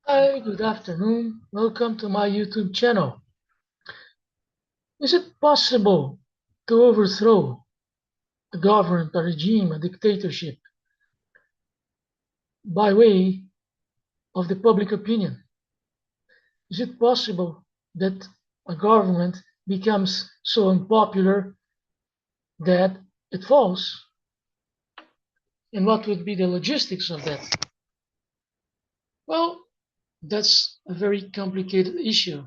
Hi, good afternoon. Welcome to my YouTube channel. Is it possible to overthrow a government, a regime, a dictatorship by way of the public opinion? Is it possible that a government becomes so unpopular that it falls? And what would be the logistics of that? Well, that's a very complicated issue.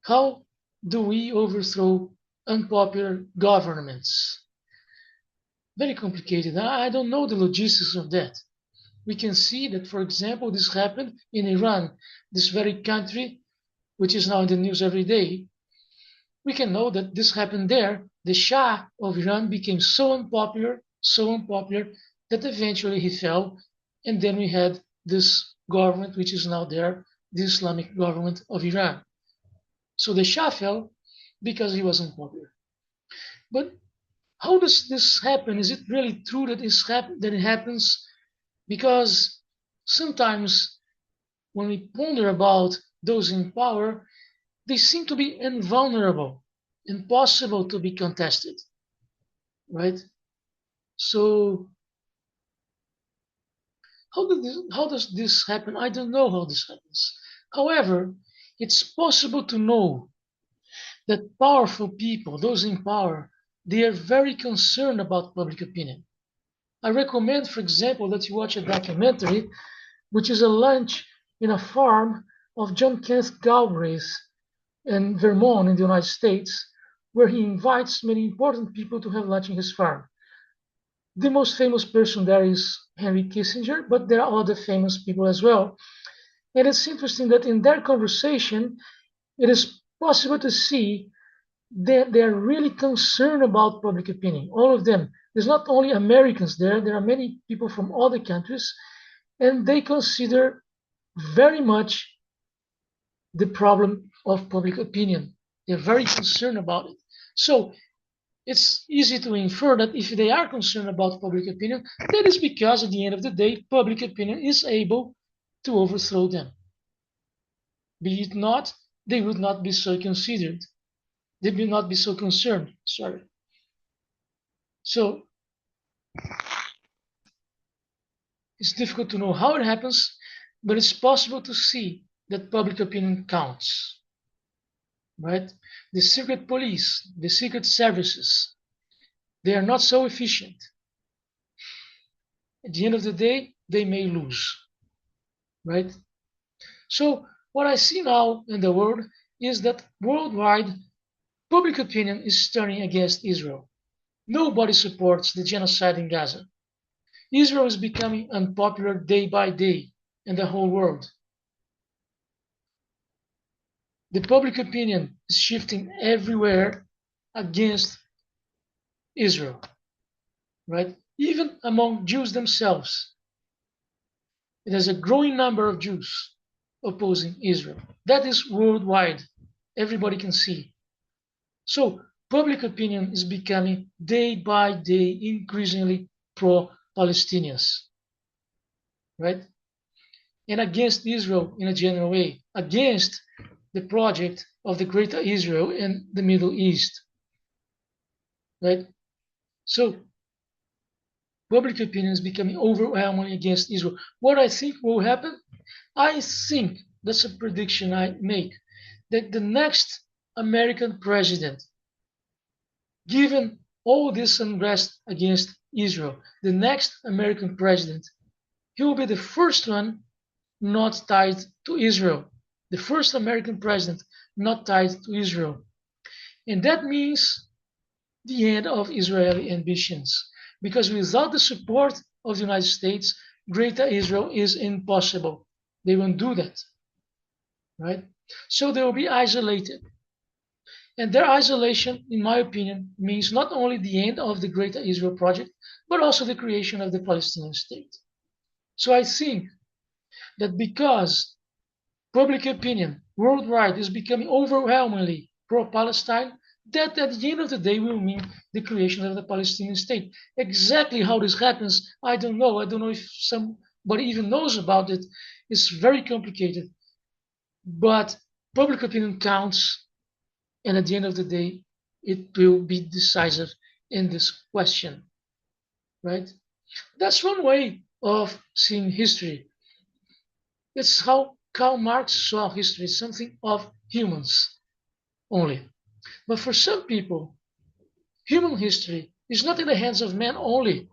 How do we overthrow unpopular governments? Very complicated. I don't know the logistics of that. We can see that, for example, this happened in Iran, this very country, which is now in the news every day. We can know that this happened there. The Shah of Iran became so unpopular that eventually he fell. And then we had this government, which is now there, the Islamic government of Iran. So the Shah fell because he was unpopular. But how does this happen? Is it really true that that it happens? Because sometimes when we ponder about those in power, they seem to be invulnerable, impossible to be contested, right? So how does this happen? I don't know how this happens. However, it's possible to know that powerful people, those in power, they are very concerned about public opinion. I recommend, for example, that you watch a documentary, which is a lunch in a farm of John Kenneth Galbraith in Vermont in the United States, where he invites many important people to have lunch in his farm. The most famous person there is Henry Kissinger, but there are other famous people as well. And it's interesting that in their conversation, it is possible to see that they're really concerned about public opinion. All of them. There's not only Americans there, there are many people from other countries, and they consider very much the problem of public opinion. They're very concerned about it. So it's easy to infer that if they are concerned about public opinion, that is because at the end of the day, public opinion is able to overthrow them. Be it not, they would not be so considered. They would not be so concerned. Sorry. So it's difficult to know how it happens, but it's possible to see that public opinion counts, right? The secret police, the secret services, they are not so efficient. At the end of the day, they may lose, right? So what I see now in the world is that worldwide public opinion is turning against Israel. Nobody supports the genocide in Gaza. Israel is becoming unpopular day by day in the whole world. The public opinion is shifting everywhere against Israel, right? Even among Jews themselves. There's a growing number of Jews opposing Israel. That is worldwide. Everybody can see. So public opinion is becoming day by day increasingly pro-Palestinians, right? And against Israel in a general way, against the project of the Greater Israel in the Middle East, right? So public opinion is becoming overwhelmingly against Israel. What I think will happen, I think that's a prediction I make, that the next American president, given all this unrest against Israel, the next American president, he will be the first one not tied to Israel, the first American president not tied to Israel. And that means the end of Israeli ambitions, because without the support of the United States, Greater Israel is impossible. They won't do that, right? So they will be isolated. And their isolation, in my opinion, means not only the end of the Greater Israel project, but also the creation of the Palestinian state. So I think that because public opinion worldwide is becoming overwhelmingly pro-Palestine, that at the end of the day will mean the creation of the Palestinian state. Exactly how this happens, I don't know. I don't know if somebody even knows about it. It's very complicated. But public opinion counts, and at the end of the day, it will be decisive in this question, right? That's one way of seeing history. It's how Karl Marx saw history, something of humans only. But for some people, human history is not in the hands of men only.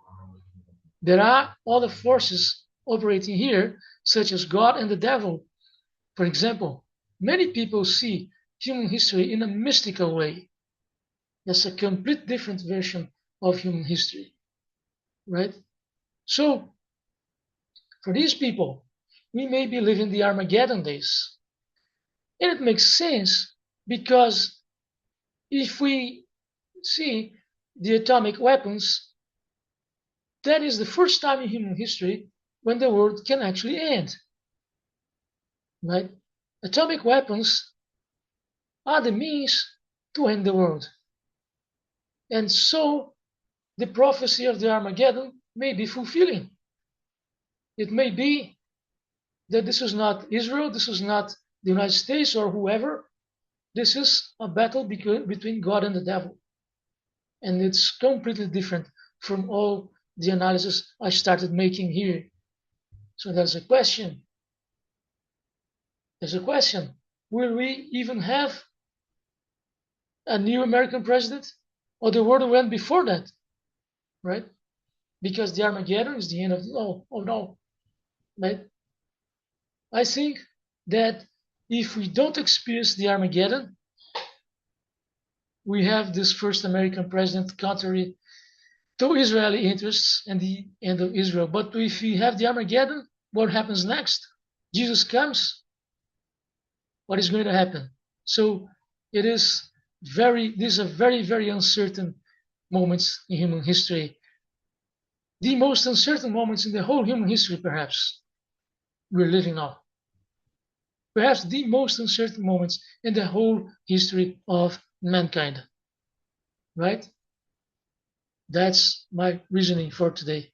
There are other forces operating here, such as God and the devil. For example, many people see human history in a mystical way. That's a complete different version of human history, right? So, for these people, we may be living the Armageddon days. And it makes sense because if we see the atomic weapons, that is the first time in human history when the world can actually end, right? Atomic weapons are the means to end the world. And so the prophecy of the Armageddon may be fulfilling. It may be that this is not Israel, this is not the United States or whoever. This is a battle between God and the devil. And it's completely different from all the analysis I started making here. So there's a question. There's a question. Will we even have a new American president? Or the world went before that, right? Because the Armageddon is the end of all. Oh no, right? I think that if we don't experience the Armageddon, we have this first American president contrary to Israeli interests and the end of Israel. But if we have the Armageddon, what happens next? Jesus comes. What is going to happen? So it is these are very, very uncertain moments in human history. The most uncertain moments in the whole human history, perhaps, we're living now. Perhaps the most uncertain moments in the whole history of mankind. Right? That's my reasoning for today.